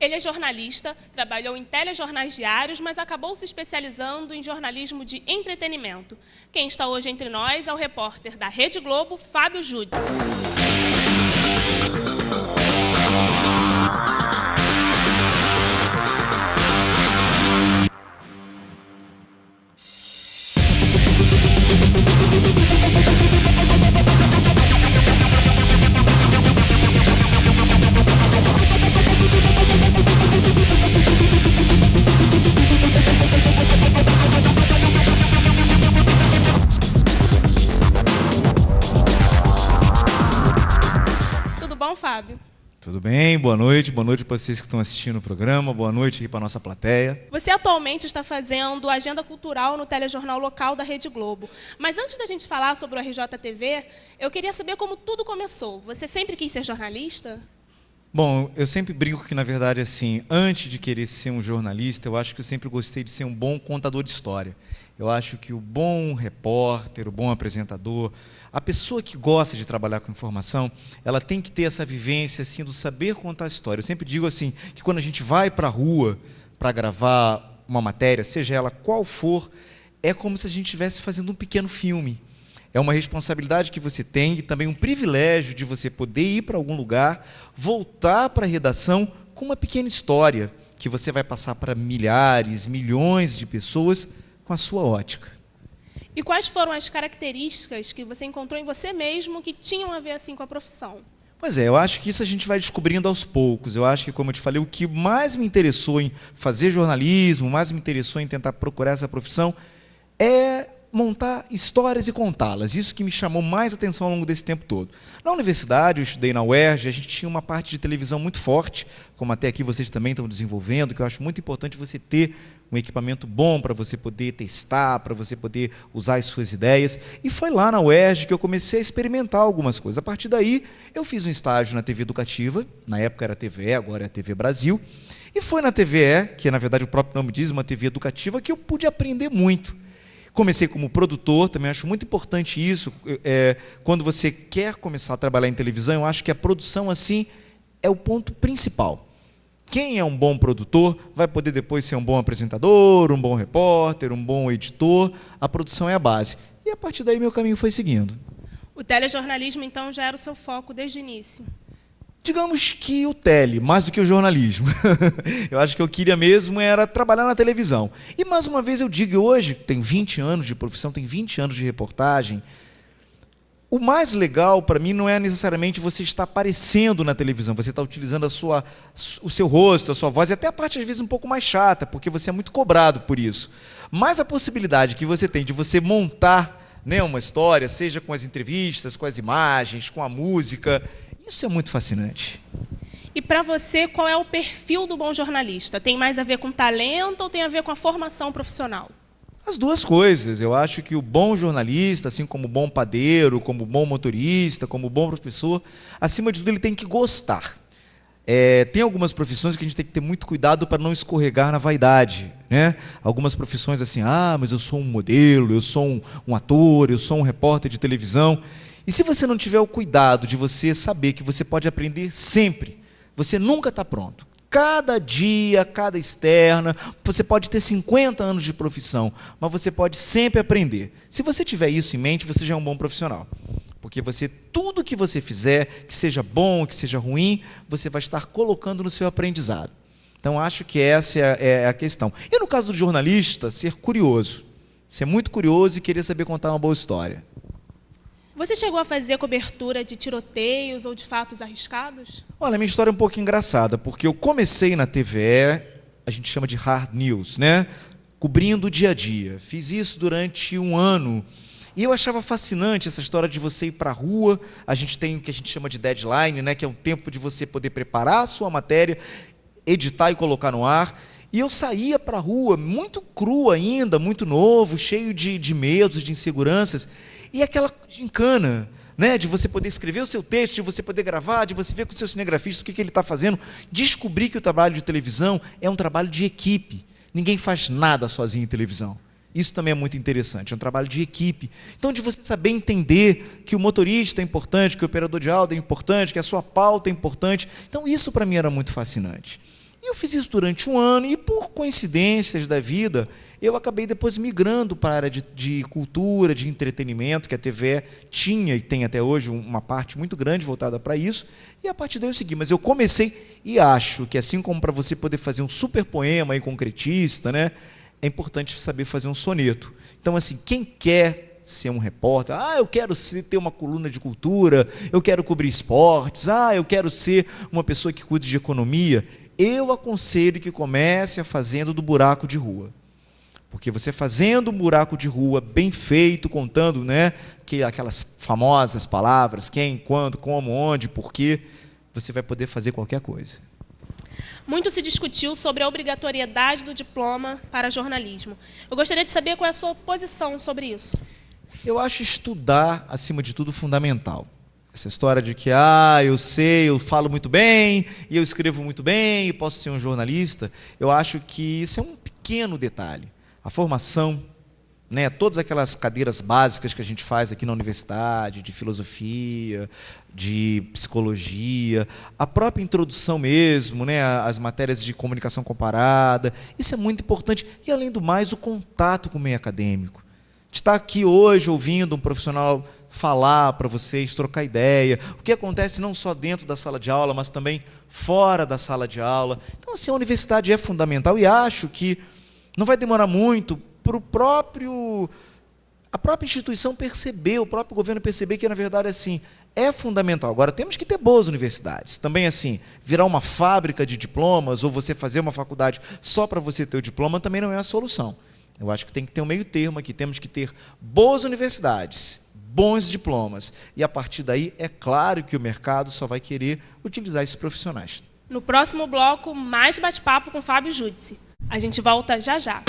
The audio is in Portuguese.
Ele é jornalista, trabalhou em telejornais diários, mas acabou se especializando em jornalismo de entretenimento. Quem está hoje entre nós é o repórter da Rede Globo, Fábio Júdice. Fábio. Tudo bem? Boa noite para vocês que estão assistindo o programa, boa noite aí para a nossa plateia. Você atualmente está fazendo agenda cultural no telejornal local da Rede Globo. Mas antes da gente falar sobre o RJTV, eu queria saber como tudo começou. Você sempre quis ser jornalista? Bom, eu sempre brinco que, na verdade, assim, antes de querer ser um jornalista, eu acho que eu sempre gostei de ser um bom contador de história. Eu acho que o bom repórter, o bom apresentador, a pessoa que gosta de trabalhar com informação, ela tem que ter essa vivência assim, do saber contar a história. Eu sempre digo assim, que quando a gente vai para a rua para gravar uma matéria, seja ela qual for, é como se a gente estivesse fazendo um pequeno filme. É uma responsabilidade que você tem e também um privilégio de você poder ir para algum lugar, voltar para a redação com uma pequena história que você vai passar para milhares, milhões de pessoas com a sua ótica. E quais foram as características que você encontrou em você mesmo que tinham a ver assim com a profissão? Pois é, eu acho que isso a gente vai descobrindo aos poucos. Eu acho que, como eu te falei, o que mais me interessou em fazer jornalismo, mais me interessou em tentar procurar essa profissão, é montar histórias e contá-las. Isso que me chamou mais atenção ao longo desse tempo todo. Na universidade, eu estudei na UERJ, a gente tinha uma parte de televisão muito forte, como até aqui vocês também estão desenvolvendo, que eu acho muito importante você ter um equipamento bom para você poder testar, para você poder usar as suas ideias. E foi lá na UERJ que eu comecei a experimentar algumas coisas. A partir daí, eu fiz um estágio na TV Educativa, na época era a TVE, agora é a TV Brasil, e foi na TVE, que na verdade o próprio nome diz, uma TV educativa, que eu pude aprender muito. Comecei como produtor, também acho muito importante isso. Quando você quer começar a trabalhar em televisão, eu acho que a produção assim é o ponto principal. Quem é um bom produtor vai poder depois ser um bom apresentador, um bom repórter, um bom editor. A produção é a base. E a partir daí meu caminho foi seguindo. O telejornalismo, então, já era o seu foco desde o início? Digamos que o tele, mais do que o jornalismo. Eu acho que eu queria mesmo era trabalhar na televisão. E, mais uma vez, eu digo, hoje, tenho 20 anos de profissão, tenho 20 anos de reportagem. O mais legal, para mim, não é necessariamente você estar aparecendo na televisão, você está utilizando o seu rosto, a sua voz, e até a parte, às vezes, um pouco mais chata, porque você é muito cobrado por isso. Mas a possibilidade que você tem de você montar, né, uma história, seja com as entrevistas, com as imagens, com a música, isso é muito fascinante. E para você, qual é o perfil do bom jornalista? Tem mais a ver com talento ou tem a ver com a formação profissional? As duas coisas. Eu acho que o bom jornalista, assim como o bom padeiro, como o bom motorista, como o bom professor, acima de tudo ele tem que gostar. Tem algumas profissões que a gente tem que ter muito cuidado para não escorregar na vaidade, né? Algumas profissões assim, mas eu sou um modelo, eu sou um ator, eu sou um repórter de televisão. E se você não tiver o cuidado de você saber que você pode aprender sempre, você nunca está pronto. Cada dia, cada externa, você pode ter 50 anos de profissão, mas você pode sempre aprender. Se você tiver isso em mente, você já é um bom profissional. Porque tudo que você fizer, que seja bom, que seja ruim, você vai estar colocando no seu aprendizado. Então, acho que essa é a questão. E no caso do jornalista, ser curioso. Ser muito curioso e querer saber contar uma boa história. Você chegou a fazer cobertura de tiroteios ou de fatos arriscados? Olha, a minha história é um pouco engraçada, porque eu comecei na TVE, a gente chama de hard news, né? Cobrindo o dia a dia. Fiz isso durante um ano. E eu achava fascinante essa história de você ir para a rua. A gente tem o que a gente chama de deadline, né? Que é um tempo de você poder preparar a sua matéria, editar e colocar no ar. E eu saía para a rua, muito cru ainda, muito novo, cheio de medos, de inseguranças. E aquela gincana, né, de você poder escrever o seu texto, de você poder gravar, de você ver com o seu cinegrafista o que ele está fazendo, descobrir que o trabalho de televisão é um trabalho de equipe. Ninguém faz nada sozinho em televisão. Isso também é muito interessante, é um trabalho de equipe. Então, de você saber entender que o motorista é importante, que o operador de áudio é importante, que a sua pauta é importante. Então, isso para mim era muito fascinante. E eu fiz isso durante um ano e, por coincidências da vida, eu acabei depois migrando para a área de cultura, de entretenimento, que a TVE tinha e tem até hoje uma parte muito grande voltada para isso, e a partir daí eu segui. Mas eu comecei e acho que, assim como para você poder fazer um super poema aí, concretista, né, é importante saber fazer um soneto. Então, assim, quem quer ser um repórter, eu quero ter uma coluna de cultura, eu quero cobrir esportes, eu quero ser uma pessoa que cuide de economia, eu aconselho que comece fazendo do buraco de rua. Porque você fazendo um buraco de rua bem feito, contando, né, aquelas famosas palavras, quem, quando, como, onde, porquê, você vai poder fazer qualquer coisa. Muito se discutiu sobre a obrigatoriedade do diploma para jornalismo. Eu gostaria de saber qual é a sua posição sobre isso. Eu acho estudar, acima de tudo, fundamental. Essa história de que, eu sei, eu falo muito bem, e eu escrevo muito bem, e posso ser um jornalista, eu acho que isso é um pequeno detalhe. A formação, né, todas aquelas cadeiras básicas que a gente faz aqui na universidade, de filosofia, de psicologia, a própria introdução mesmo, né, as matérias de comunicação comparada, isso é muito importante. E, além do mais, o contato com o meio acadêmico. De estar aqui hoje ouvindo um profissional falar para vocês, trocar ideia, o que acontece não só dentro da sala de aula, mas também fora da sala de aula. Então, assim, a universidade é fundamental e acho que não vai demorar muito para a própria instituição perceber, o próprio governo perceber que, na verdade, assim, é fundamental. Agora, temos que ter boas universidades. Também, assim, virar uma fábrica de diplomas ou você fazer uma faculdade só para você ter o diploma também não é a solução. Eu acho que tem que ter um meio termo aqui. Temos que ter boas universidades, bons diplomas. E, a partir daí, é claro que o mercado só vai querer utilizar esses profissionais. No próximo bloco, mais bate-papo com Fábio Júdice. A gente volta já já.